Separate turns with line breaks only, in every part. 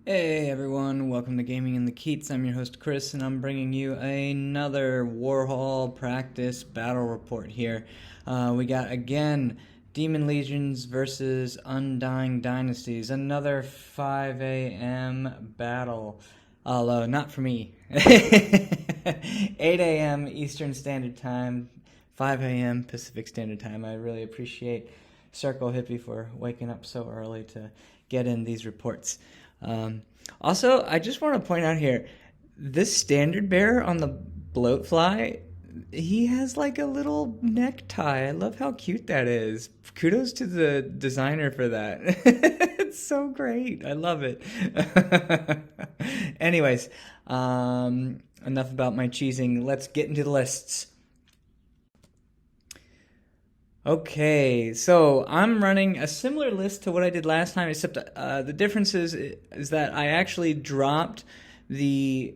Hey everyone, welcome to Gaming in the Keats. I'm your host Chris, and I'm bringing you another Warhall practice battle report here. We got, again, Demon Legions versus Undying Dynasties. Another 5 a.m. battle. Although, not for me. 8 a.m. Eastern Standard Time, 5 a.m. Pacific Standard Time. I really appreciate Circle Hippie for waking up so early to get in these reports. Also, I just want to point out here, this standard bearer on the bloatfly, he has like a little necktie. I love how cute that is. Kudos to the designer for that. It's so great. I love it. Anyways, enough about my cheesing. Let's get into the lists. Okay, so I'm running a similar list to what I did last time, except the difference is that I actually dropped the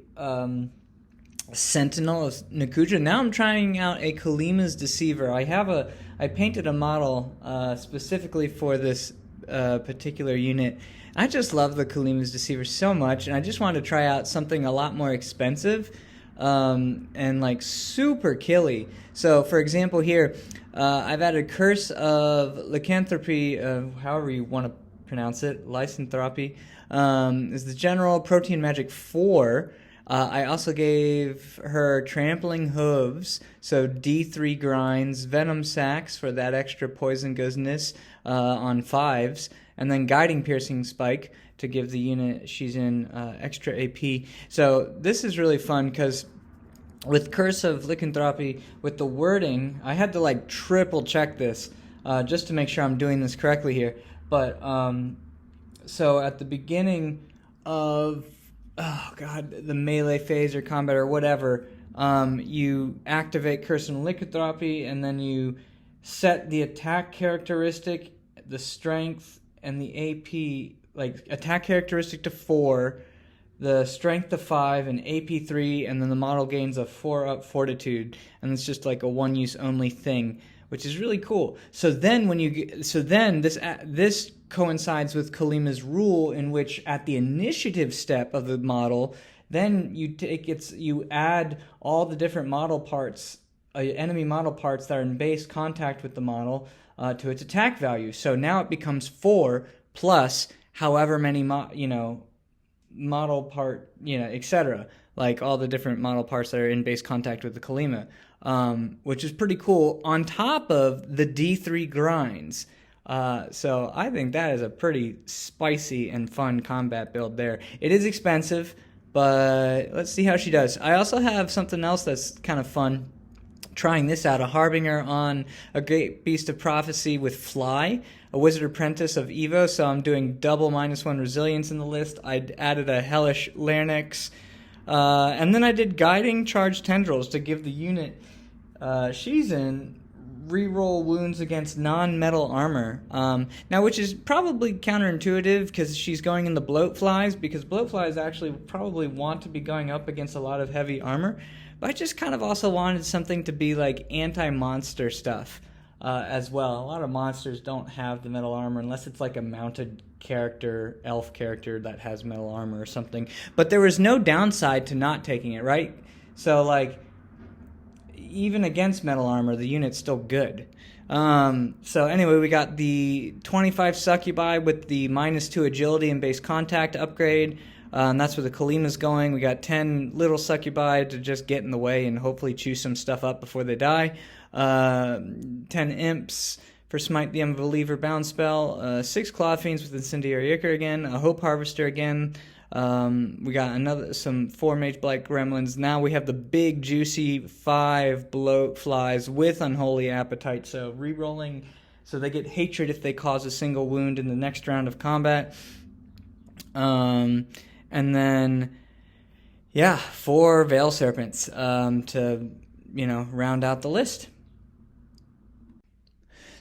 Sentinel of Nakuja. Now I'm trying out a Kalima's Deceiver. I painted a model specifically for this particular unit. I just love the Kalima's Deceiver so much, and I just wanted to try out something a lot more expensive and like super killy. So, for example, here I've added Curse of Lycanthropy, however you want to pronounce it, Lycanthropy, is the general Protein Magic 4. I also gave her Trampling Hooves, so D3 grinds, Venom Sacs for that extra poison goodness on 5s, and then Guiding Piercing Spike to give the unit she's in extra AP. So this is really fun because with Curse of Lycanthropy, with the wording, I had to like triple check this just to make sure I'm doing this correctly here. But so at the beginning of the melee phase or combat or whatever, you activate Curse of Lycanthropy, and then you set the attack characteristic, the strength, and the AP, like attack characteristic to 4, the strength to 5, and AP 3, and then the model gains a 4-up fortitude, and it's just like a one-use only thing, which is really cool. So then this coincides with Kalima's rule, in which at the initiative step of the model, then you add all the different model parts, enemy model parts that are in base contact with the model to its attack value. So now it becomes 4 plus however many model part, etc. Like all the different model parts that are in base contact with the Kalima, which is pretty cool, on top of the D3 grinds. So I think that is a pretty spicy and fun combat build there. It is expensive, but let's see how she does. I also have something else that's kind of fun. Trying this out, a Harbinger on a Great Beast of Prophecy with Fly, a Wizard Apprentice of Evo, so I'm doing double -1 resilience in the list. I added a Hellish Larynx, and then I did Guiding Charge Tendrils to give the unit she's in reroll wounds against non-metal armor. Now, which is probably counterintuitive because she's going in the bloatflies, because bloatflies actually probably want to be going up against a lot of heavy armor. But I just kind of also wanted something to be like anti-monster stuff as well. A lot of monsters don't have the metal armor unless it's like a mounted character, elf character that has metal armor or something. But there was no downside to not taking it, right? So like, even against metal armor, the unit's still good. So anyway, we got the 25 Succubi with the -2 agility and base contact upgrade. And that's where the Kalima's going. We got 10 little Succubi to just get in the way and hopefully chew some stuff up before they die. 10 Imps for Smite the Unbeliever bound spell. 6 Claw Fiends with Incendiary Ichor again. A Hope Harvester again. We got some 4 Mage Blight Gremlins. Now we have the big juicy 5 Bloat Flies with Unholy Appetite. So re-rolling, so they get hatred if they cause a single wound in the next round of combat. And then, 4 Veil Serpents to, round out the list.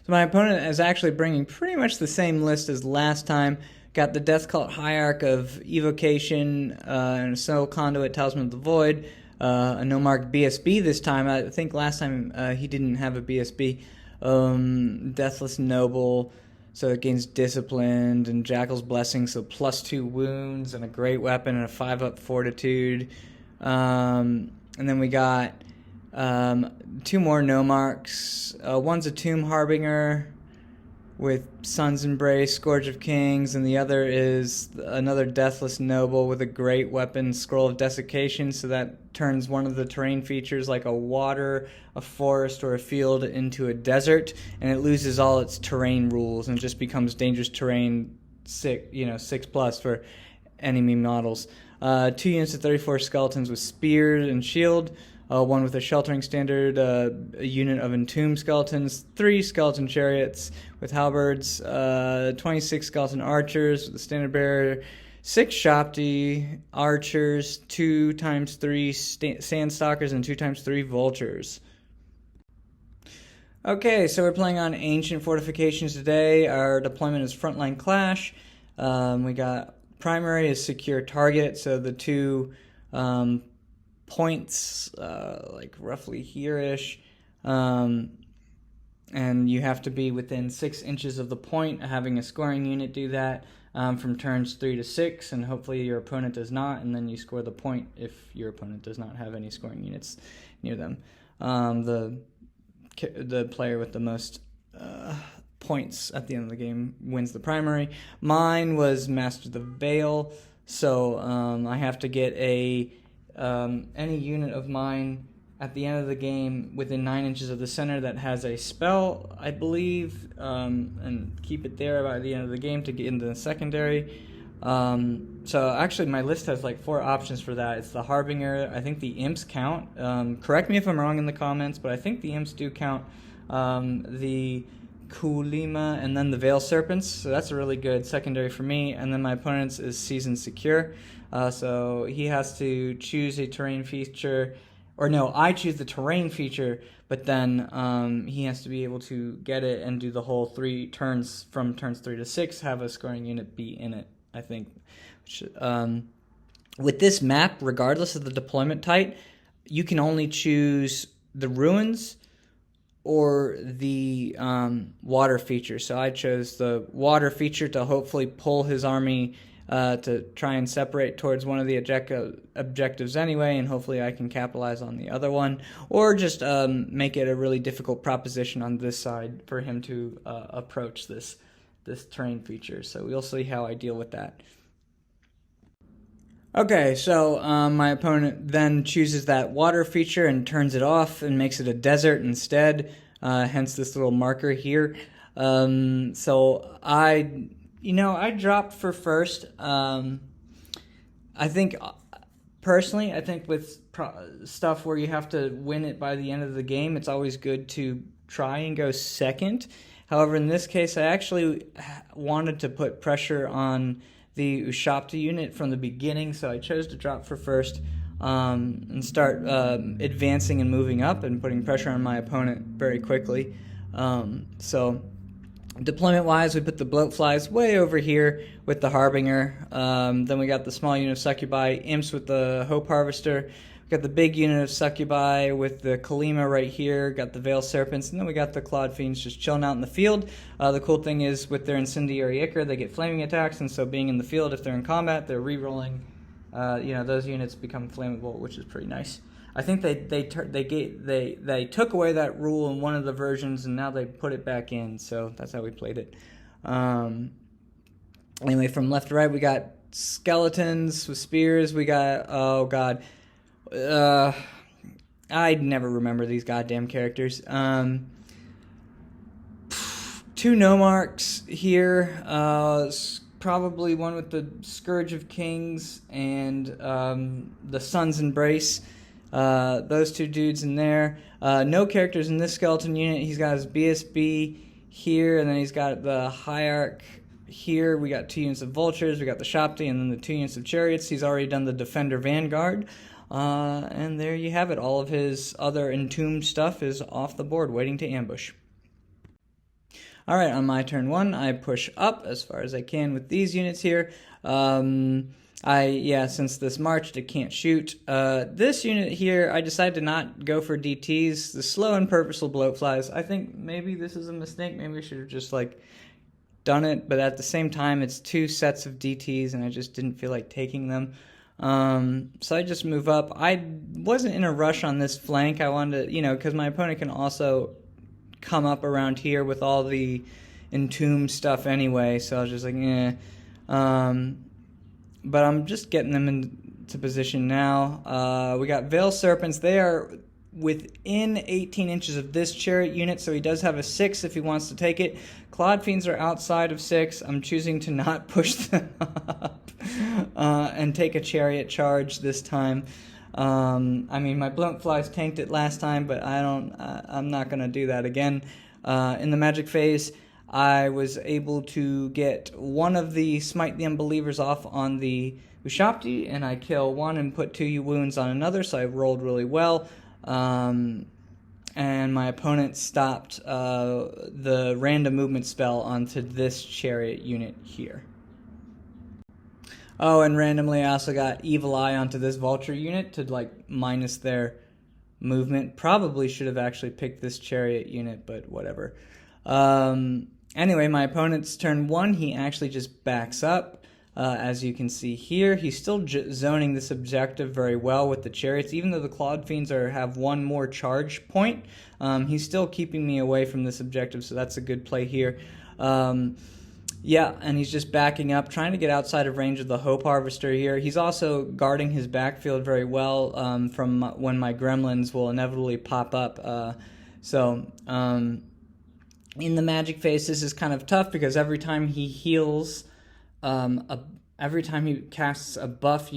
So my opponent is actually bringing pretty much the same list as last time. Got the Death Cult Hierarch of Evocation, and a Soul Conduit, Talisman of the Void, a no-marked BSB this time. I think last time he didn't have a BSB. Deathless Noble, so it gains disciplined, and Jackal's Blessing, so +2 wounds, and a great weapon, and a 5-up fortitude. And then we got 2 more nomarchs. One's a Tomb Harbinger with Sun's Embrace, Scourge of Kings, and the other is another Deathless Noble with a great weapon, Scroll of Desiccation, so that turns one of the terrain features like a water, a forest, or a field into a desert, and it loses all its terrain rules and just becomes dangerous terrain 6+ for enemy models. 2 units of 34 skeletons with spear and shield, 1 with a sheltering standard, a unit of entombed skeletons, 3 skeleton chariots with halberds, 26 skeleton archers with the standard bearer, 6 Shopti archers, 2x3 sandstalkers, and 2x3 vultures. Okay, so we're playing on ancient fortifications today. Our deployment is frontline clash. We got primary is secure target, so the 2 points, like roughly here-ish, and you have to be within 6 inches of the point, having a scoring unit do that from turns 3 to 6, and hopefully your opponent does not, and then you score the point if your opponent does not have any scoring units near them. The player with the most points at the end of the game wins the primary. Mine was Master the Veil, so I have to get any unit of mine at the end of the game within 9 inches of the center that has a spell, I believe, and keep it there by the end of the game to get into the secondary. So actually my list has like 4 options for that. It's the Harbinger, I think the Imps count. Correct me if I'm wrong in the comments, but I think the Imps do count. The Kulima, and then the Veil Serpents, so that's a really good secondary for me. And then my opponent's is Seasoned Secure, so he has to choose a terrain feature, or no, I choose the terrain feature, but then he has to be able to get it and do the whole 3 turns, from turns 3 to 6, have a scoring unit be in it, I think. With this map, regardless of the deployment type, you can only choose the ruins or the water feature. So I chose the water feature to hopefully pull his army to try and separate towards one of the objectives anyway, and hopefully I can capitalize on the other one, or just make it a really difficult proposition on this side for him to approach this terrain feature. So we'll see how I deal with that. Okay, so my opponent then chooses that water feature and turns it off and makes it a desert instead, hence this little marker here. So I dropped for first. I think, personally, with stuff where you have to win it by the end of the game, it's always good to try and go second. However, in this case, I actually wanted to put pressure on the Ushapta unit from the beginning, so I chose to drop for first and start advancing and moving up and putting pressure on my opponent very quickly. So deployment-wise, we put the Bloatflies way over here with the Harbinger. Then we got the small unit of Succubi, Imps with the Hope Harvester. We got the big unit of Succubi with the Kalima right here. Got the Veil Serpents, and then we got the Clawed Fiends just chilling out in the field. The cool thing is with their Incendiary Ichor, they get flaming attacks, and so being in the field, if they're in combat, they're re-rolling. Those units become flammable, which is pretty nice. I think they took away that rule in one of the versions, and now they put it back in. So that's how we played it. Anyway, from left to right, we got skeletons with spears. We got I never remember these goddamn characters. 2 Nomarchs here. Probably one with the Scourge of Kings and the Sun's Embrace. Those 2 dudes in there. No characters in this skeleton unit. He's got his BSB here, and then he's got the Hierarch here. We got 2 units of Vultures. We got the Shopti, and then the 2 units of Chariots. He's already done the Defender Vanguard. And there you have it. All of his other entombed stuff is off the board, waiting to ambush. Alright, on my turn 1, I push up as far as I can with these units here. Since this marched, it can't shoot. This unit here, I decided to not go for DTs, the slow and purposeful Bloatflies. I think maybe this is a mistake. Maybe we should have just, done it, but at the same time, it's 2 sets of DTs, and I just didn't feel like taking them. So I just move up. I wasn't in a rush on this flank. I wanted to, because my opponent can also come up around here with all the entomb stuff anyway, so I was just like, but I'm just getting them into position now. We got Veil Serpents. They are within 18 inches of this chariot unit, so he does have a 6 if he wants to take it. Clawed Fiends are outside of 6. I'm choosing to not push them up and take a chariot charge this time. I mean, my Blunt Flies tanked it last time, but I'm not going to do that again. In the magic phase, I was able to get one of the Smite the Unbelievers off on the Ushabti, and I kill one and put 2 wounds on another, so I rolled really well. And my opponent stopped the random movement spell onto this chariot unit here. Oh, and randomly I also got Evil Eye onto this Vulture unit to minus their movement. Probably should have actually picked this chariot unit, but whatever. Anyway, my opponent's turn 1, he actually just backs up. As you can see here, he's still zoning this objective very well with the chariots. Even though the Clawed Fiends have 1 more charge point, he's still keeping me away from this objective, so that's a good play here. Yeah, and he's just backing up, trying to get outside of range of the Hope Harvester here. He's also guarding his backfield very well from when my gremlins will inevitably pop up. In the magic phase, this is kind of tough because every time he heals, every time he casts a buff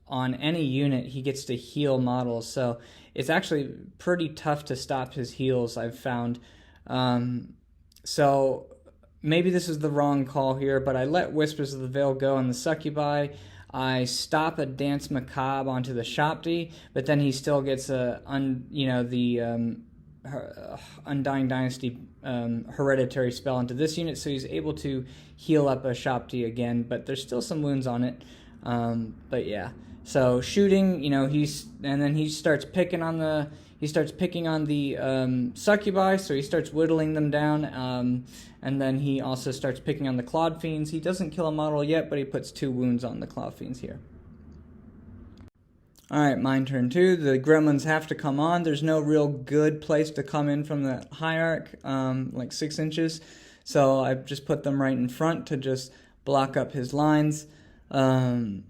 on any unit, he gets to heal models. So it's actually pretty tough to stop his heals, I've found. So maybe this is the wrong call here, but I let Whispers of the Veil go on the Succubi. I stop a Dance Macabre onto the Shopti, but then he still gets Undying Dynasty hereditary spell onto this unit, so he's able to heal up a Shopti again, but there's still some wounds on it. But yeah, so shooting, and then he starts picking on the Succubi, so he starts whittling them down, and then he also starts picking on the Clawed Fiends. He doesn't kill a model yet, but he puts 2 wounds on the Clawed Fiends here. Alright, mine turn 2. The gremlins have to come on. There's no real good place to come in from the hierarch, 6 inches. So I just put them right in front to just block up his lines. And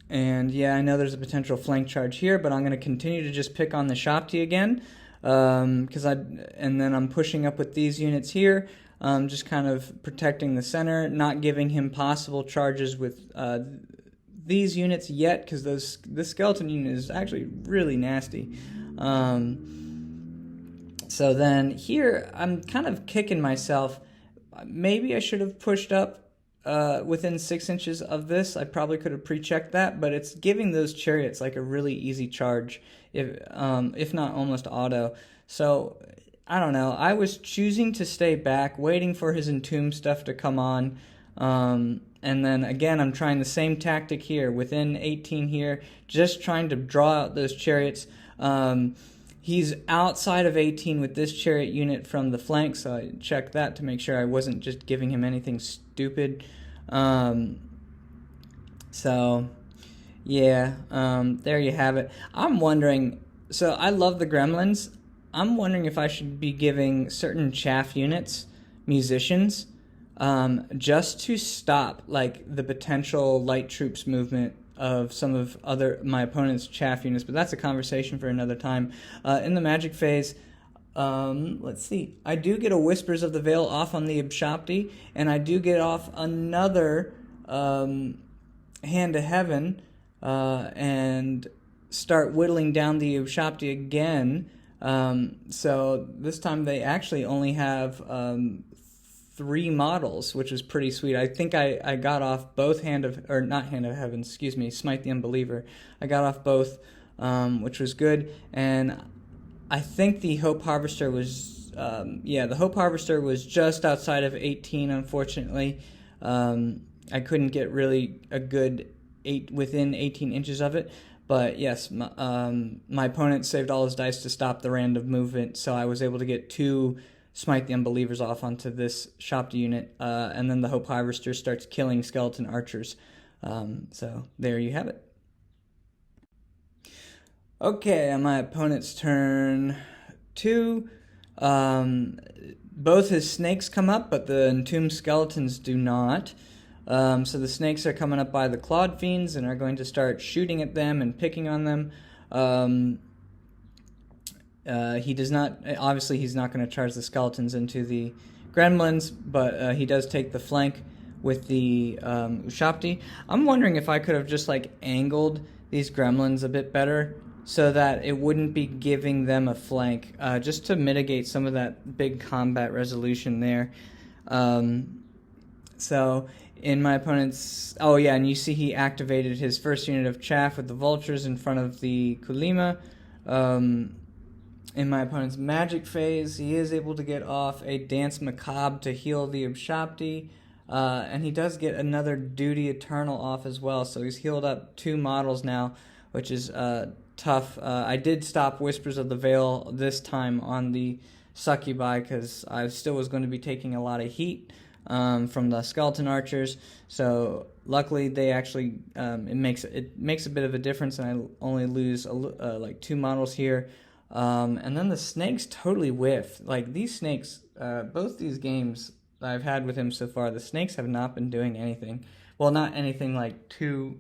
yeah, I know there's a potential flank charge here, but I'm going to continue to just pick on the Shopti again. And then I'm pushing up with these units here, just kind of protecting the center, not giving him possible charges with these units yet, because this skeleton unit is actually really nasty. So then here I'm kind of kicking myself. Maybe I should have pushed up within 6 inches of this. I probably could have pre-checked that, but it's giving those chariots a really easy charge, if not almost auto. So I don't know. I was choosing to stay back, waiting for his entomb stuff to come on. And then again, I'm trying the same tactic here, within 18 here, just trying to draw out those chariots. He's outside of 18 with this chariot unit from the flank, so I checked that to make sure I wasn't just giving him anything stupid. So, yeah, there you have it. I'm wondering, so I love the gremlins. I'm wondering if I should be giving certain chaff units musicians, just to stop the potential light troops movement of some of my opponent's chaff units, but that's a conversation for another time. In the magic phase, let's see, I do get a Whispers of the Veil off on the Ushabti, and I do get off another Hand to Heaven, and start whittling down the Ushabti again. So this time they actually only have 3 models, which is pretty sweet. I think I got off both Smite the Unbeliever. I got off both, which was good. And I think the Hope Harvester was, the Hope Harvester was just outside of 18, unfortunately. I couldn't get really a good within 18 inches of it. But yes, my opponent saved all his dice to stop the random movement, so I was able to get 2 smite the unbelievers off onto this Shopti unit, and then the Hope Harvester starts killing skeleton archers. So there you have it. Okay, on my opponent's turn 2, both his snakes come up, but the entombed skeletons do not. So the snakes are coming up by the clawed fiends and are going to start shooting at them and picking on them. He does not, obviously he's not going to charge the skeletons into the gremlins, but he does take the flank with the Shopti. I'm wondering if I could have just like angled these gremlins a bit better so that it wouldn't be giving them a flank, just to mitigate some of that big combat resolution there. So in my opponent's, oh yeah, and you see he activated his first unit of chaff with the vultures in front of the Kulima. In my opponent's magic phase, he is able to get off a Dance Macabre to heal the Shopti, and he does get another Duty Eternal off as well, so he's healed up 2 models now, which is tough. I did stop Whispers of the Veil this time on the Succubi because I still was going to be taking a lot of heat from the skeleton archers, so luckily they actually it makes a bit of a difference, and I only lose like 2 models here. And then the snakes totally whiff. Like these snakes, both these games I've had with him so far, the snakes have not been doing anything. Well, not anything like too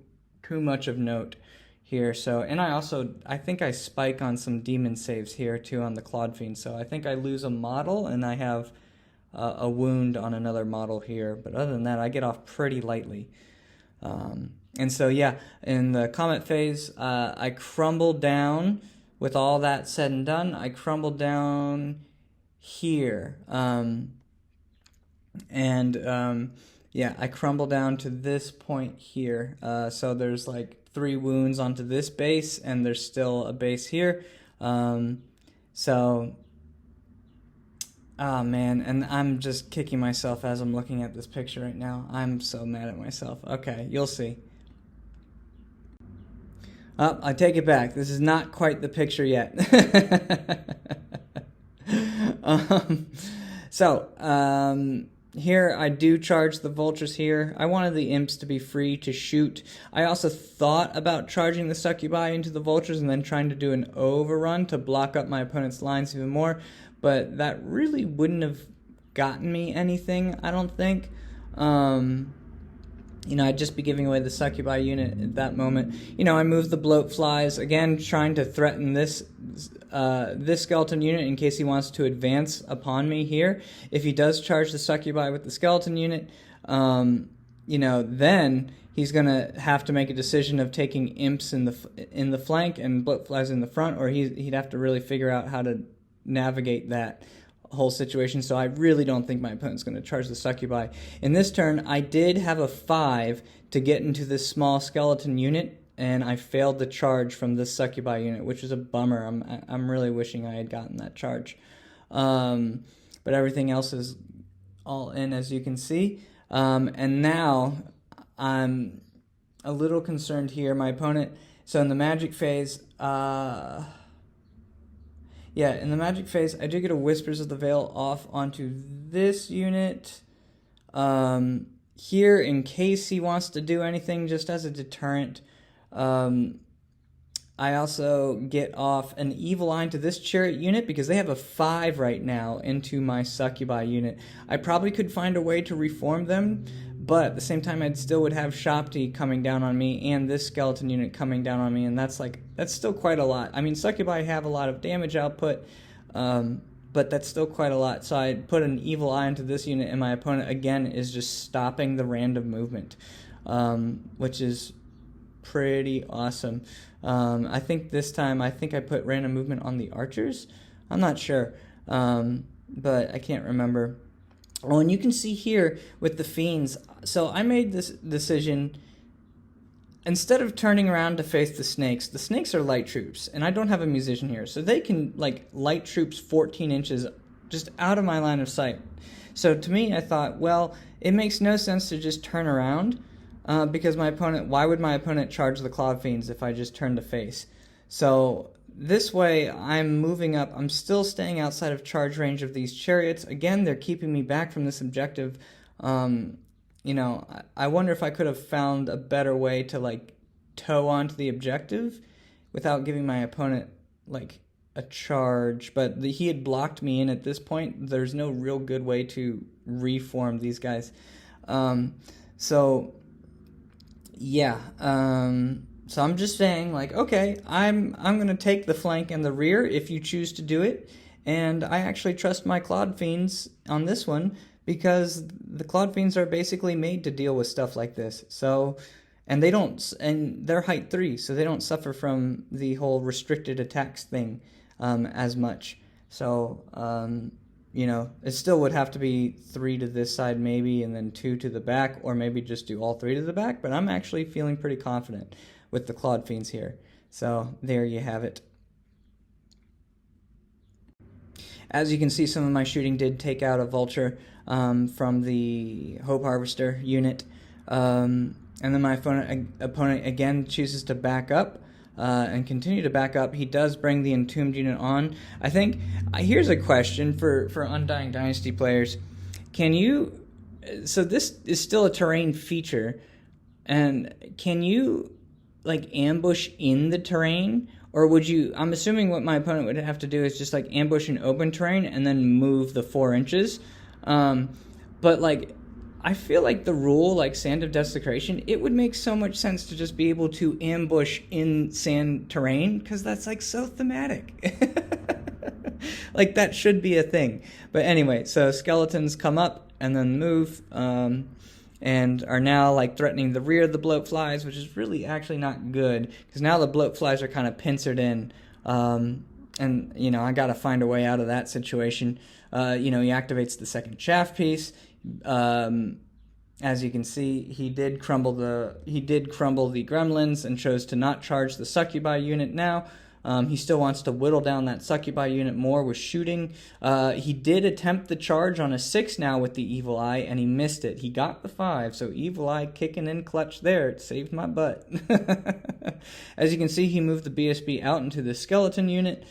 much of note here. So, and I think I spike on some demon saves here too on the Clawed Fiend. So I think I lose a model and I have a wound on another model here. But other than that, I get off pretty lightly. And so yeah, in the Comet phase, I crumbled down. With all that said and done, I crumbled down here. Yeah, I crumble down to this point here. So there's like 3 wounds onto this base, and there's still a base here. Oh man, and I'm just kicking myself as I'm looking at this picture right now. I'm so mad at myself. Okay, you'll see. I take it back. This is not quite the picture yet. Here I do charge the vultures here. I wanted the imps to be free to shoot. I also thought about charging the succubi into the vultures and then trying to do an overrun to block up my opponent's lines even more, but that really wouldn't have gotten me anything, I don't think. I'd just be giving away the succubi unit at that moment. I moved the bloat flies, again, trying to threaten this skeleton unit in case he wants to advance upon me here. If he does charge the succubi with the skeleton unit, then he's going to have to make a decision of taking imps in the flank and bloat flies in the front, or he'd have to really figure out how to navigate that whole situation. So I really don't think my opponent's going to charge the succubi. In this turn, I did have a 5 to get into this small skeleton unit, and I failed the charge from this succubi unit, which is a bummer. I'm really wishing I had gotten that charge. But everything else is all in, as you can see. And now I'm a little concerned here. My opponent, so in the magic phase, in the magic phase, I do get a Whispers of the Veil off onto this unit. Here, in case he wants to do anything, just as a deterrent. I also get off an Evil Eye to this Chariot unit because they have a 5 right now into my Succubi unit. I probably could find a way to reform them, but at the same time, I still would have Shopti coming down on me and this skeleton unit coming down on me, and that's still quite a lot. I mean, Succubi have a lot of damage output, but that's still quite a lot. So I put an Evil Eye into this unit, and my opponent, again, is just stopping the random movement, which is pretty awesome. I think this time, I put random movement on the archers. I'm not sure, but I can't remember. Oh, and you can see here with the fiends, so I made this decision, instead of turning around to face the snakes are light troops, and I don't have a musician here, so they can, light troops 14 inches just out of my line of sight. So to me, I thought, well, it makes no sense to just turn around, because why would my opponent charge the Claw Fiends if I just turn to face? So this way, I'm moving up. I'm still staying outside of charge range of these chariots. Again, they're keeping me back from this objective. I wonder if I could have found a better way to, like, tow onto the objective without giving my opponent, like, a charge. But he had blocked me in at this point. There's no real good way to reform these guys. So I'm just saying, like, okay, I'm going to take the flank and the rear if you choose to do it, and I actually trust my Clod Fiends on this one, because the Clod Fiends are basically made to deal with stuff like this. So, and they're height 3, so they don't suffer from the whole restricted attacks thing as much. So, it still would have to be 3 to this side maybe, and then 2 to the back, or maybe just do all 3 to the back, but I'm actually feeling pretty confident with the Clod Fiends here. So there you have it. As you can see, some of my shooting did take out a vulture from the Hope Harvester unit. And then my opponent again chooses to back up and continue to back up. He does bring the Entombed unit on. I think, here's a question for Undying Dynasty players. So this is still a terrain feature, and can you, like, ambush in the terrain? Or would you, I'm assuming what my opponent would have to do is just, like, ambush in open terrain and then move the 4 inches. But, like, I feel like the rule, like Sand of Desecration, it would make so much sense to just be able to ambush in sand terrain, because that's, like, so thematic. Like, that should be a thing. But anyway, so skeletons come up and then move, and are now, like, threatening the rear of the bloatflies, which is really actually not good, because now the bloatflies are kind of pincered in, and, I gotta find a way out of that situation. He activates the second chaff piece. As you can see, he did crumble the gremlins and chose to not charge the succubi unit now. He still wants to whittle down that succubi unit more with shooting. He did attempt the charge on a 6 now with the Evil Eye, and he missed it. He got the 5, so Evil Eye kicking in clutch there. It saved my butt. As you can see, he moved the BSB out into the skeleton unit,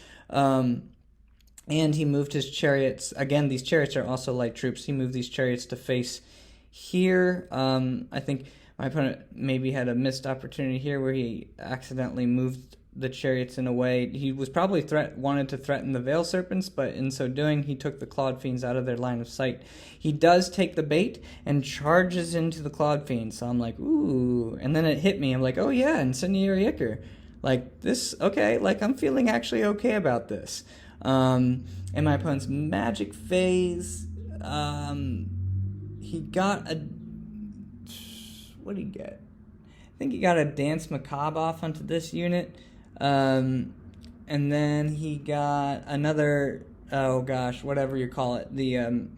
and he moved his chariots. Again, these chariots are also light troops. He moved these chariots to face here. I think my opponent maybe had a missed opportunity here where he accidentally moved the chariots in a way. He was probably wanted to threaten the Veil Serpents, but in so doing, he took the Clod Fiends out of their line of sight. He does take the bait and charges into the Clod Fiends, so I'm like, ooh, and then it hit me. I'm like, oh yeah, Incendiary Ichor. Like, this, okay, like, I'm feeling actually okay about this. And my opponent's magic phase, he got a, what did he get? I think he got a Dance Macabre off onto this unit. And then he got another, oh gosh, whatever you call it, the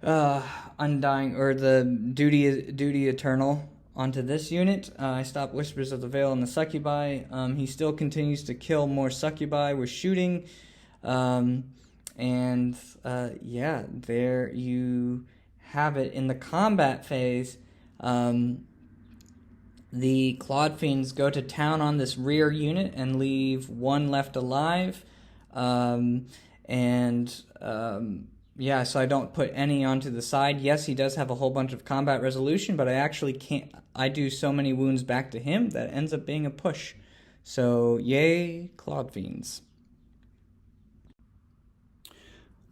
Undying, or the Duty Eternal onto this unit. I stopped Whispers of the Veil and the Succubi. He still continues to kill more Succubi with shooting. Yeah, there you have it. In the combat phase, the Clod Fiends go to town on this rear unit and leave 1 left alive. So I don't put any onto the side. Yes, he does have a whole bunch of combat resolution, but I actually can't. I do so many wounds back to him that ends up being a push. So, yay, Clod Fiends.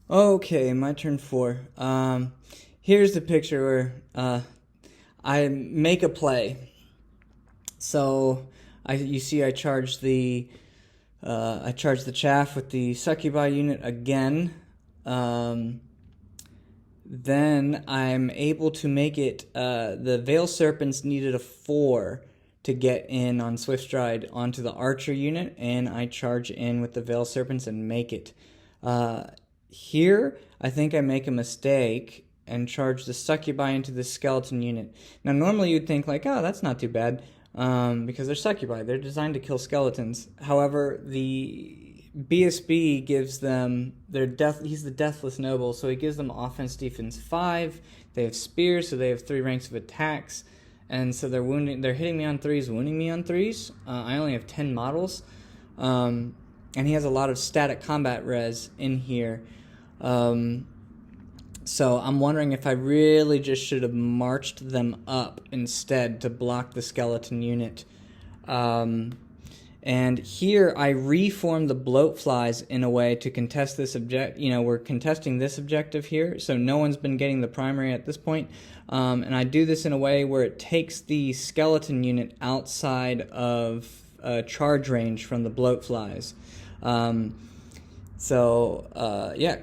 Okay, my turn 4. Here's the picture where I make a play. So you see I charge the chaff with the succubi unit again. Then I'm able to make it, the Veil Serpents needed a 4 to get in on Swift Stride onto the Archer unit, and I charge in with the Veil Serpents and make it. Here, I think I make a mistake and charge the succubi into the skeleton unit. Now, normally you'd think, like, oh, that's not too bad, because they're succubi. They're designed to kill skeletons. However, the BSB gives them he's the Deathless Noble, so he gives them offense, defense 5. They have spears, so they have 3 ranks of attacks, and so they're hitting me on 3s, wounding me on 3s. I only have 10 models. And he has a lot of static combat res in here. So I'm wondering if I really just should have marched them up instead to block the skeleton unit. And here I reformed the bloatflies in a way to contest this we're contesting this objective here, so no one's been getting the primary at this point. And I do this in a way where it takes the skeleton unit outside of charge range from the bloatflies.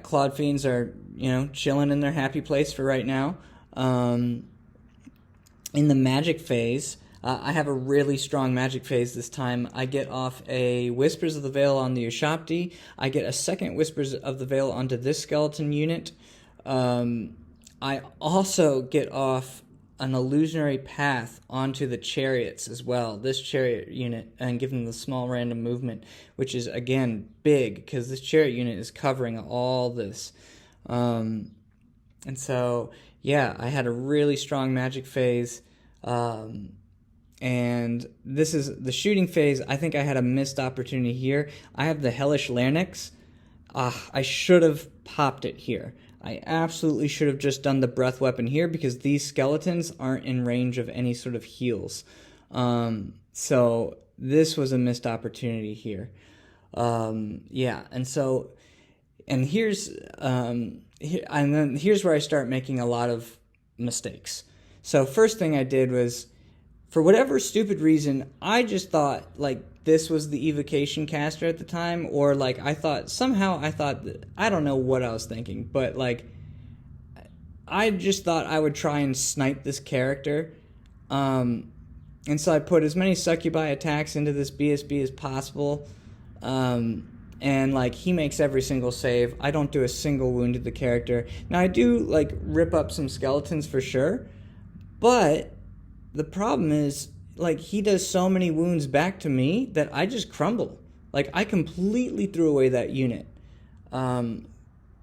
Clawed Fiends are, chilling in their happy place for right now. In the magic phase, I have a really strong magic phase this time. I get off a Whispers of the Veil on the Ushabti. I get a second Whispers of the Veil onto this skeleton unit. I also get off an illusionary path onto the chariots as well, this chariot unit, and give them the small random movement, which is, again, big, because this chariot unit is covering all this. I had a really strong magic phase. And this is the shooting phase. I think I had a missed opportunity here. I have the Hellish Larynx. I should have popped it here. I absolutely should have just done the breath weapon here because these skeletons aren't in range of any sort of heals. So this was a missed opportunity here. And here's where I start making a lot of mistakes. So first thing I did was, for whatever stupid reason, I just thought, this was the evocation caster at the time, or, I thought, I don't know what I was thinking, but, I just thought I would try and snipe this character, and so I put as many succubi attacks into this BSB as possible, and, he makes every single save. I don't do a single wound to the character. Now, I do, rip up some skeletons for sure, but the problem is, he does so many wounds back to me that I just crumble. I completely threw away that unit,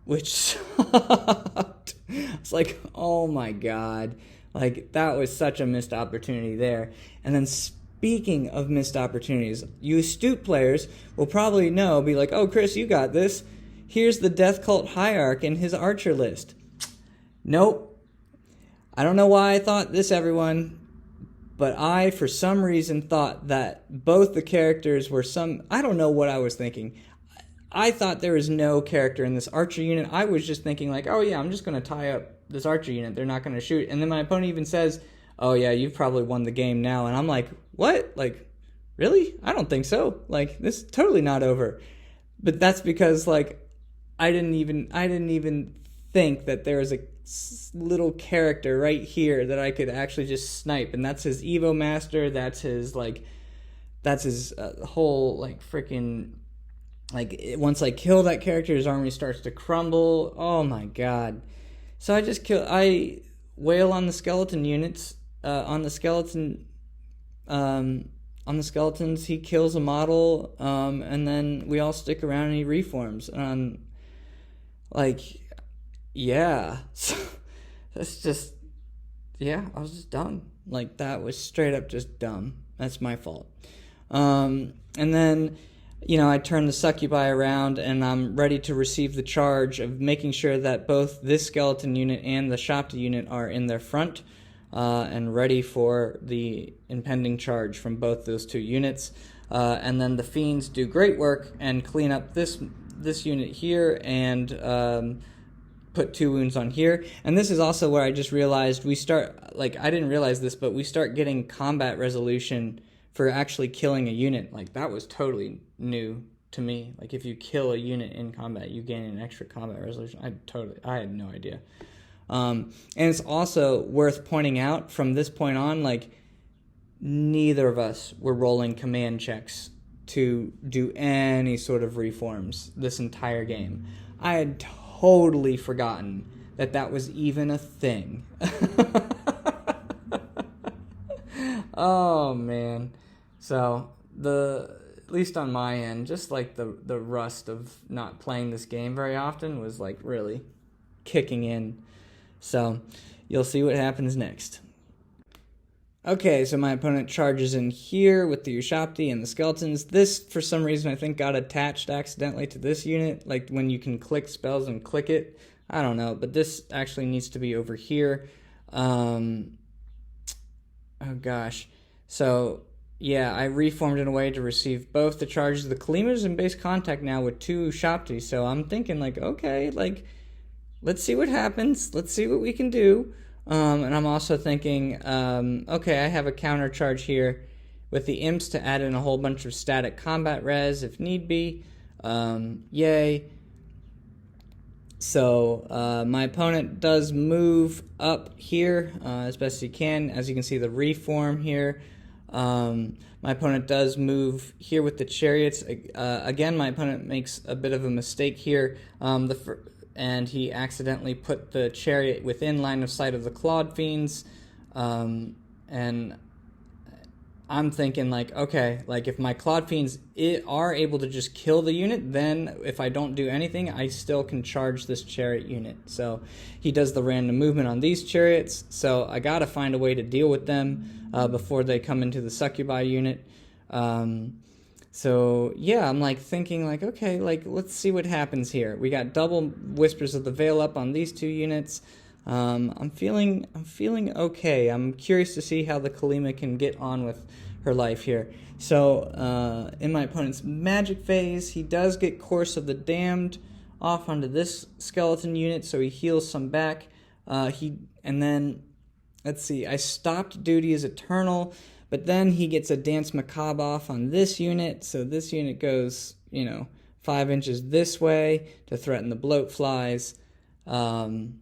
which sucked. It's oh my god. That was such a missed opportunity there. And then speaking of missed opportunities, you astute players will probably be oh, Chris, you got this. Here's the Death Cult Hierarch in his archer list. Nope. I don't know why I thought this, everyone. But I, for some reason, thought that both the characters were I don't know what I was thinking. I thought there was no character in this archer unit. I was just thinking, oh yeah, I'm just going to tie up this archer unit. They're not going to shoot. And then my opponent even says, oh yeah, you've probably won the game now. And I'm like, what? Really? I don't think so. This is totally not over. But that's because, I didn't even think that there was a little character right here that I could actually just snipe, and that's his Evo Master. That's his whole freaking once I kill that character, his army starts to crumble. Oh my god! So I wail on the skeleton units. On the skeletons, he kills a model, and then we all stick around and he reforms. Yeah, that's just, I was just dumb. That was straight up just dumb. That's my fault. And then, I turn the succubi around and I'm ready to receive the charge of making sure that both this skeleton unit and the Shopta unit are in their front, and ready for the impending charge from both those two units. And then the Fiends do great work and clean up this unit here and, put 2 wounds on here. And this is also where I just realized we start, I didn't realize this, but we start getting combat resolution for actually killing a unit. That was totally new to me. If you kill a unit in combat, you gain an extra combat resolution. I had no idea. And it's also worth pointing out, from this point on, neither of us were rolling command checks to do any sort of reforms this entire game. I had totally forgotten that was even a thing. Oh man. So at least on my end, just the rust of not playing this game very often was really kicking in. So you'll see what happens next. Okay, so my opponent charges in here with the Ushabti and the skeletons. This, for some reason, I think got attached accidentally to this unit, like when you can click spells and click it. I don't know, but this actually needs to be over here. Oh gosh. So, yeah, I reformed in a way to receive both the charges. The Kalima's in base contact now with 2 Ushabti, so I'm thinking, like, okay, like, let's see what happens. Let's see what we can do. And I'm also thinking, okay, I have a counter charge here with the imps to add in a whole bunch of static combat res if need be. Yay. So my opponent does move up here as best he can. As you can see, the reform here. My opponent does move here with the chariots. Again, my opponent makes a bit of a mistake here. And he accidentally put the chariot within line of sight of the Clawed Fiends. And I'm thinking, like, okay, like if my Clawed Fiends are able to just kill the unit, then if I don't do anything, I still can charge this chariot unit. So he does the random movement on these chariots, so I gotta find a way to deal with them before they come into the succubi unit. So yeah, I'm like thinking like, okay, like let's see what happens here. We got double Whispers of the Veil up on these 2 units. I'm feeling okay. I'm curious to see how the Kalima can get on with her life here. So in my opponent's magic phase, he does get Course of the Damned off onto this skeleton unit, so he heals some back. And then let's see, I stopped Duty as Eternal. But then he gets a Dance Macabre off on this unit, so this unit goes, 5 inches this way to threaten the Bloatflies. And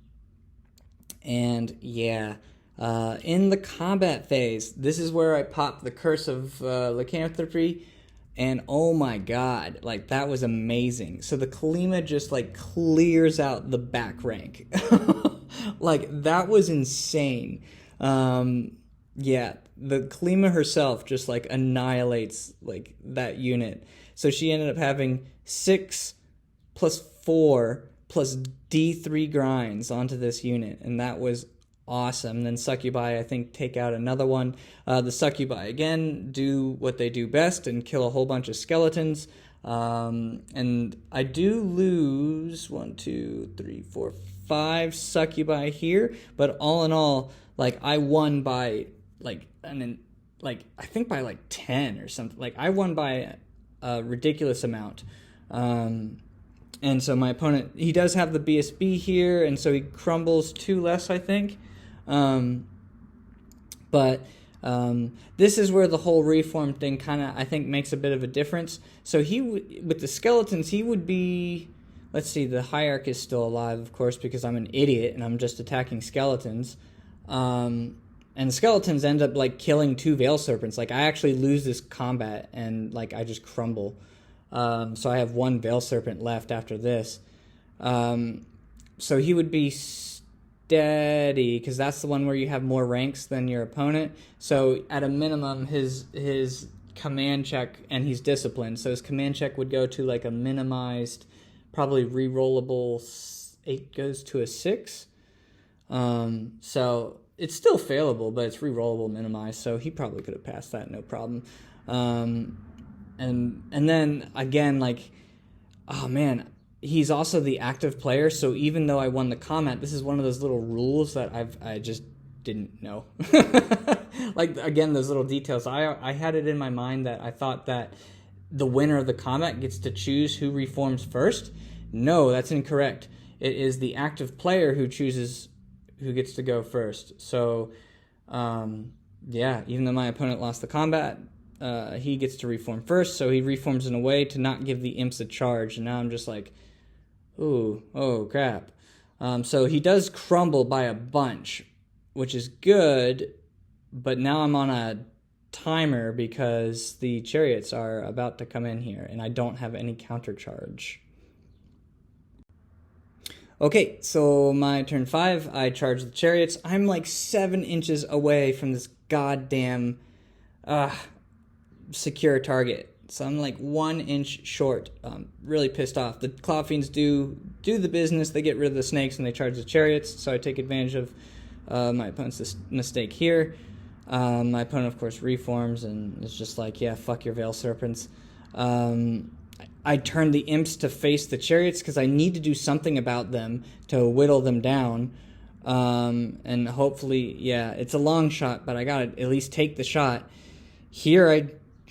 yeah, in the combat phase, this is where I popped the Curse of Lycanthropy, and oh my god, like that was amazing. So the Kalima just like clears out the back rank. Like that was insane. Yeah, the Kalima herself just like annihilates like that unit. So she ended up having 6 plus 4 plus D3 grinds onto this unit, and that was awesome. Then Succubi, I think, take out another one. The Succubi, again, do what they do best and kill a whole bunch of skeletons. And I do lose 1, 2, 3, 4, 5 Succubi here, but all in all, like, I won by I think by like 10 or something. Like I won by a ridiculous amount. And so my opponent, he does have the BSB here, and so he crumbles 2 less, I think. But this is where the whole reform thing kind of, I think, makes a bit of a difference. So with the skeletons, he would be, let's see, the Hierarch is still alive, of course, because I'm an idiot and I'm just attacking skeletons. And the skeletons end up, like, killing 2 Veil Serpents. Like, I actually lose this combat, and, like, I just crumble. So I have 1 Veil Serpent left after this. So he would be steady, because that's the one where you have more ranks than your opponent. So, at a minimum, his command check, and he's disciplined, so his command check would go to, like, a minimized, probably re-rollable 8 goes to a 6. So it's still failable, but it's re-rollable minimized, so he probably could have passed that, no problem. And then, again, like, oh man, he's also the active player, so even though I won the combat, this is one of those little rules that I just didn't know. Like, again, those little details. I had it in my mind that I thought that the winner of the combat gets to choose who reforms first. No, that's incorrect. It is the active player who chooses who gets to go first. So, yeah, even though my opponent lost the combat, he gets to reform first, so he reforms in a way to not give the imps a charge, and now I'm just like, ooh, oh, crap. So he does crumble by a bunch, which is good, but now I'm on a timer because the chariots are about to come in here, and I don't have any counter charge. Okay, so my turn 5, I charge the chariots. I'm like 7 inches away from this goddamn secure target. So I'm like 1 inch short. I'm really pissed off. The Claw Fiends do the business. They get rid of the snakes and they charge the chariots. So I take advantage of my opponent's mistake here. My opponent, of course, reforms and is just like, yeah, fuck your Veil Serpents. I turn the imps to face the chariots because I need to do something about them to whittle them down. And hopefully, yeah, it's a long shot, but I gotta at least take the shot. Here I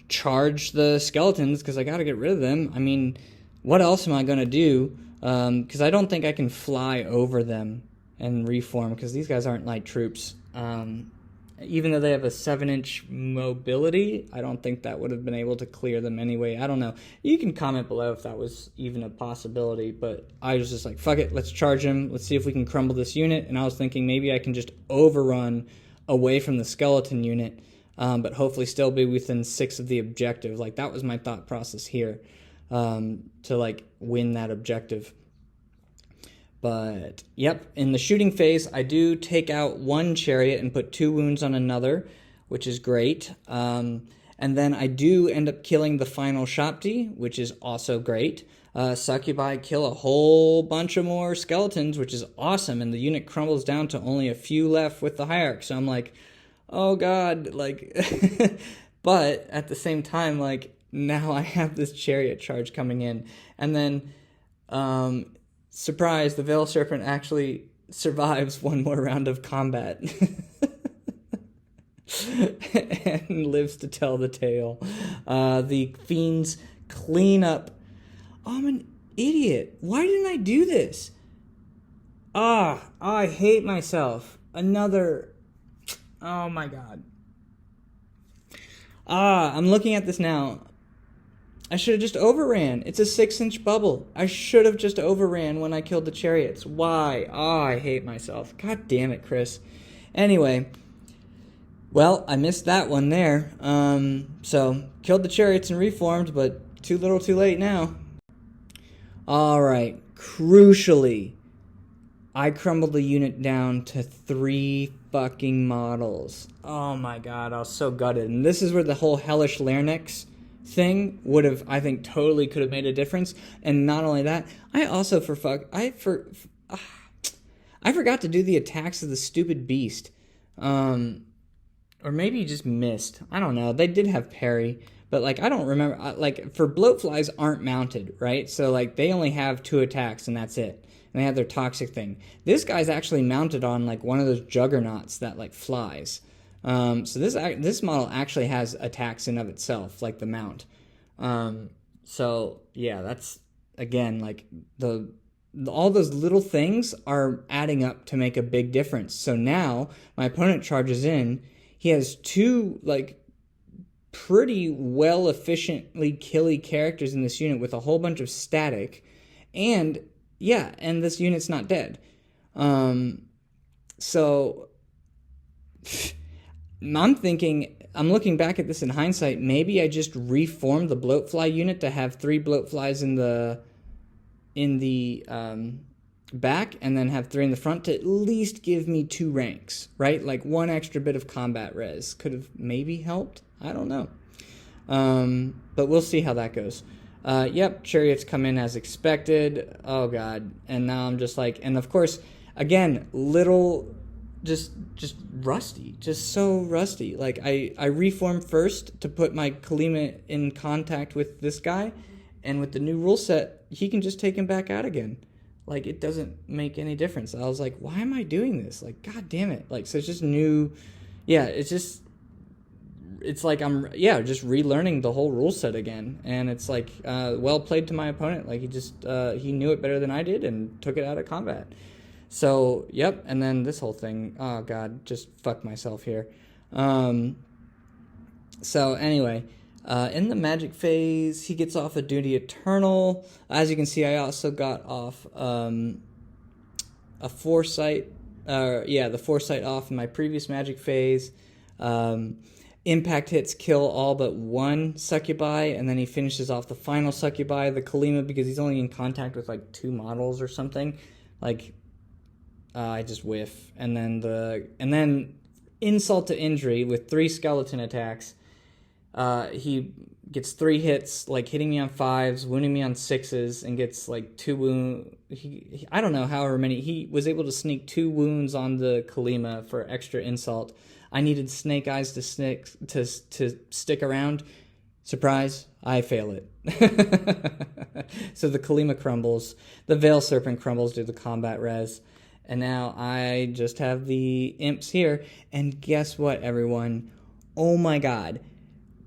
charge the skeletons because I gotta get rid of them. I mean, what else am I gonna do? Because I don't think I can fly over them and reform because these guys aren't light troops. Even though they have a 7-inch mobility, I don't think that would have been able to clear them anyway. I don't know. You can comment below if that was even a possibility, but I was just like, fuck it, let's charge him. Let's see if we can crumble this unit. And I was thinking maybe I can just overrun away from the skeleton unit, but hopefully still be within 6 of the objective. Like, that was my thought process here, to, like, win that objective. But, yep, in the shooting phase, I do take out one chariot and put 2 wounds on another, which is great. And then I do end up killing the final Shopti, which is also great. Succubi kill a whole bunch of more skeletons, which is awesome, and the unit crumbles down to only a few left with the Hierarch. So I'm like, oh god, like... But, at the same time, like, now I have this chariot charge coming in. And then... surprise, the Veil Serpent actually survives one more round of combat. And lives to tell the tale. The fiends clean up. Oh, I'm an idiot. Why didn't I do this? I hate myself. Another... Oh my god. I'm looking at this now. I should have just overran. It's a 6-inch bubble. I should have just overran when I killed the chariots. Why? I hate myself. God damn it, Chris. Anyway, well, I missed that one there. So, killed the chariots and reformed, but too little too late now. Alright, crucially, I crumbled the unit down to 3 fucking models. Oh my god, I was so gutted. And this is where the whole Hellish Larynx thing would have, I think, totally could have made a difference. And not only that, I also I forgot to do the attacks of the stupid beast. Or maybe just missed. I don't know. They did have parry, but like I don't remember. Like for bloatflies aren't mounted, right? So like they only have 2 attacks and that's it. And they have their toxic thing. This guy's actually mounted on like one of those juggernauts that like flies. So this model actually has attacks in of itself, like the mount. So yeah, that's again like all those little things are adding up to make a big difference. So now my opponent charges in. He has 2 like pretty well efficiently killy characters in this unit with a whole bunch of static, and yeah, and this unit's not dead. So. I'm thinking, I'm looking back at this in hindsight, maybe I just reformed the bloatfly unit to have 3 bloatflies in the back and then have 3 in the front to at least give me 2 ranks, right? Like 1 extra bit of combat res could have maybe helped. I don't know. But we'll see how that goes. Yep, chariots come in as expected. Oh god. And now I'm just like, and of course, again, little... Just rusty, just so rusty. Like, I reformed first to put my Kalima in contact with this guy, and with the new rule set, he can just take him back out again. Like, it doesn't make any difference. I was like, why am I doing this? Like, god damn it. Like, so it's just new, yeah, it's like I'm, yeah, just relearning the whole rule set again, and it's like, well played to my opponent. Like, he knew it better than I did, and took it out of combat. So, yep, and then this whole thing, oh god, just fuck myself here. So, anyway, in the magic phase, he gets off a Duty Eternal. As you can see, I also got off a Foresight, the Foresight off in my previous magic phase. Impact hits kill all but 1 Succubi, and then he finishes off the final Succubi, the Kalima, because he's only in contact with, like, 2 models or something. Like... I just whiff, and then insult to injury with 3 skeleton attacks. He gets 3 hits, like hitting me on 5s, wounding me on 6s, and gets like 2 wounds. I don't know, however many. He was able to sneak 2 wounds on the Kalima for extra insult. I needed Snake Eyes to stick around. Surprise, I fail it. So the Kalima crumbles. The Veil Serpent crumbles due to the combat res. And now I just have the imps here. And guess what, everyone? Oh my god.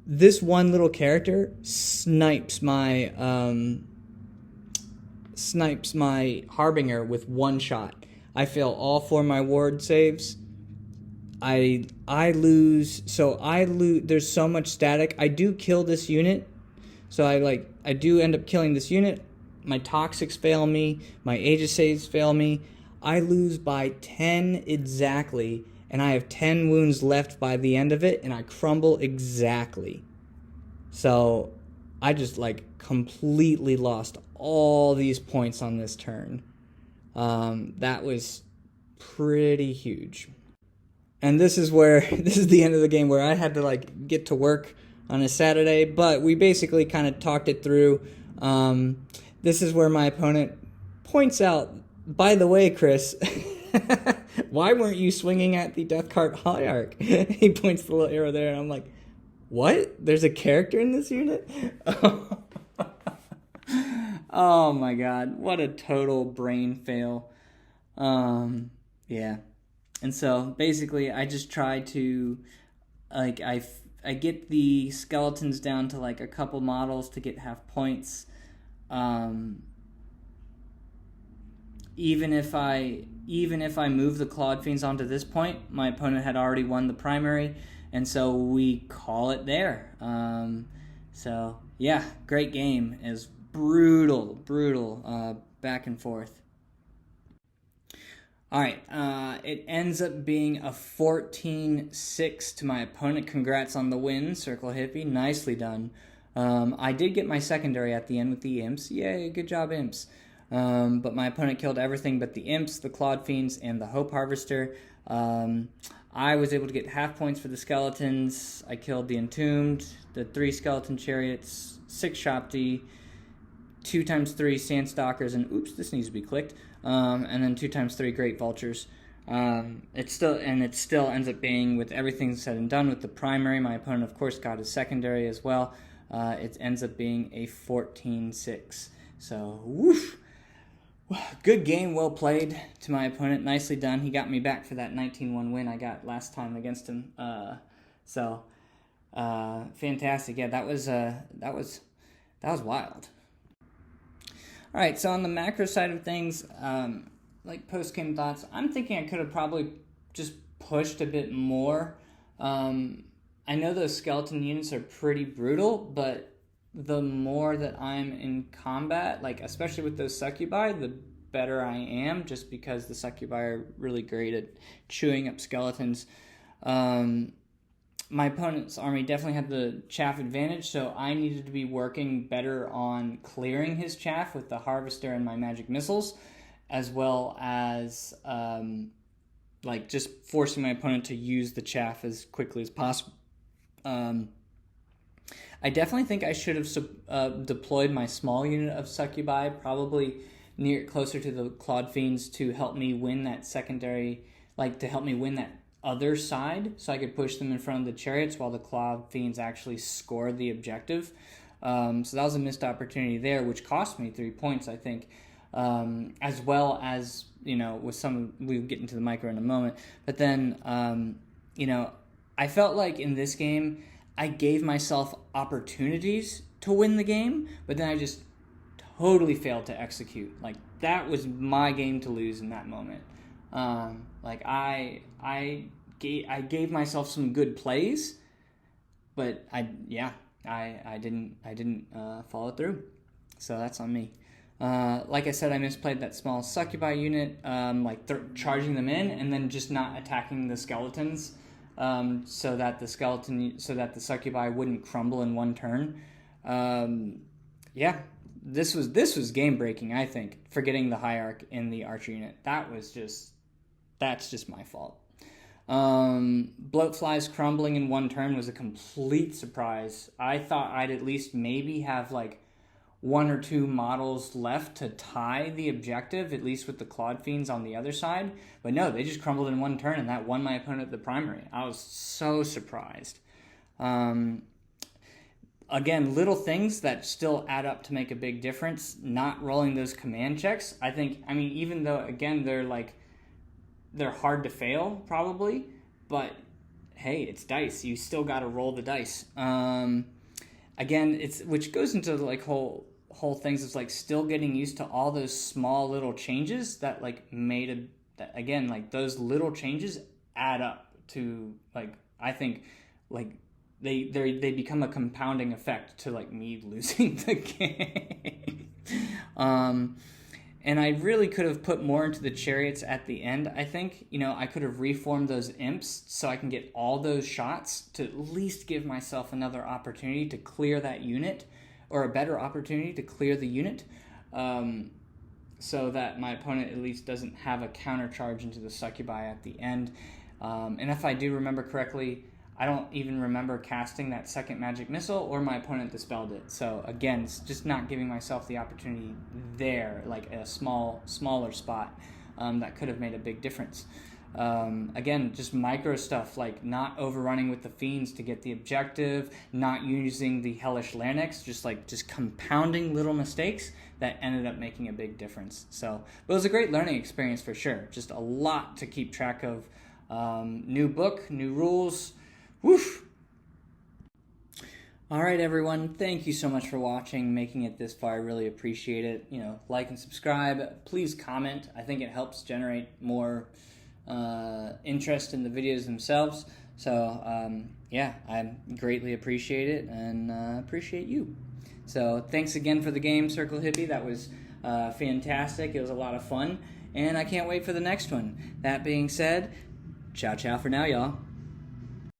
This one little character snipes my Harbinger with 1 shot. I fail all 4 of my ward saves. I lose. There's so much static. I do kill this unit. So I do end up killing this unit. My Toxics fail me. My Aegis saves fail me. I lose by 10 exactly. And I have 10 wounds left by the end of it, and I crumble exactly. So I just completely lost all these points on this turn. That was pretty huge. And this is the end of the game where I had to get to work on a Saturday, but we basically kind of talked it through. This is where my opponent points out, by the way, Chris, why weren't you swinging at the Death Cart Hierarch? He points the little arrow there, and I'm like, what? There's a character in this unit? Oh my god, what a total brain fail. Yeah. And so, basically, I just try to, I get the skeletons down to, a couple models to get half points. Even if I move the Clawed Fiends onto this point, my opponent had already won the primary, and so we call it there. So yeah, great game. It was brutal, back and forth. All right, it ends up being a 14-6 to my opponent. Congrats on the win, Circle Hippie. Nicely done. I did get my secondary at the end with the imps. Yay, good job, imps. But my opponent killed everything but the imps, the Clawed Fiends, and the Hope Harvester. I was able to get half points for the skeletons. I killed the Entombed, the 3 Skeleton Chariots, 6 Shopti, 2x3 Sandstalkers, and oops, this needs to be clicked. And then 2x3 Great Vultures. It still ends up being, with everything said and done with the primary, my opponent of course got his secondary as well. It ends up being a 14-6. So, woof. Good game, well played to my opponent. Nicely done. He got me back for that 19-1 win I got last time against him. Fantastic. Yeah, that was wild. All right, so on the macro side of things, post-game thoughts, I'm thinking I could have probably just pushed a bit more. I know those skeleton units are pretty brutal, but the more that I'm in combat, especially with those succubi, the better I am, just because the succubi are really great at chewing up skeletons. My opponent's army definitely had the chaff advantage, so I needed to be working better on clearing his chaff with the harvester and my magic missiles, as well as just forcing my opponent to use the chaff as quickly as possible. I definitely think I should have deployed my small unit of succubi, probably closer to the Clawed Fiends, to help me win that secondary, to help me win that other side, so I could push them in front of the chariots while the Clawed Fiends actually scored the objective. So that was a missed opportunity there, which cost me 3 points, I think. As well as, with some, we'll get into the micro in a moment. But then, I felt like in this game, I gave myself opportunities to win the game, but then I just totally failed to execute. That was my game to lose in that moment. I gave myself some good plays, but I didn't follow through. So that's on me. Like I said, I misplayed that small succubi unit, charging them in and then just not attacking the skeletons. So that the succubi wouldn't crumble in one turn. This was game breaking, I think, for getting the hierarch in the archer unit. That's just my fault. Bloat flies crumbling in one turn was a complete surprise. I thought I'd at least maybe have like 1 or 2 models left to tie the objective, at least with the Clawed Fiends on the other side. But no, they just crumbled in one turn, and that won my opponent the primary. I was so surprised. Again, little things that still add up to make a big difference. Not rolling those command checks. I mean, even though, again, they're hard to fail, probably. But, hey, it's dice. You still got to roll the dice. Again, which goes into like whole things of like still getting used to all those small little changes that like again, like those little changes add up to like, I think like they become a compounding effect to like me losing the game. And I really could have put more into the chariots at the end, I think. You know, I could have reformed those imps so I can get all those shots to at least give myself another opportunity to clear that unit, or a better opportunity to clear the unit, so that my opponent at least doesn't have a counter charge into the succubi at the end. And if I do remember correctly, I don't even remember casting that second magic missile, or my opponent dispelled it. So again, it's just not giving myself the opportunity there, like a smaller spot that could have made a big difference. Again, just micro stuff like not overrunning with the fiends to get the objective, not using the hellish larynx, just compounding little mistakes that ended up making a big difference. So it was a great learning experience for sure. Just a lot to keep track of. New book, new rules. Woof! All right, everyone. Thank you so much for watching, making it this far. I really appreciate it. You know, like and subscribe. Please comment. I think it helps generate more interest in the videos themselves. So, yeah, I greatly appreciate it and appreciate you. So, thanks again for the game, Circle Hippie. That was fantastic. It was a lot of fun, and I can't wait for the next one. That being said, ciao, ciao for now, y'all.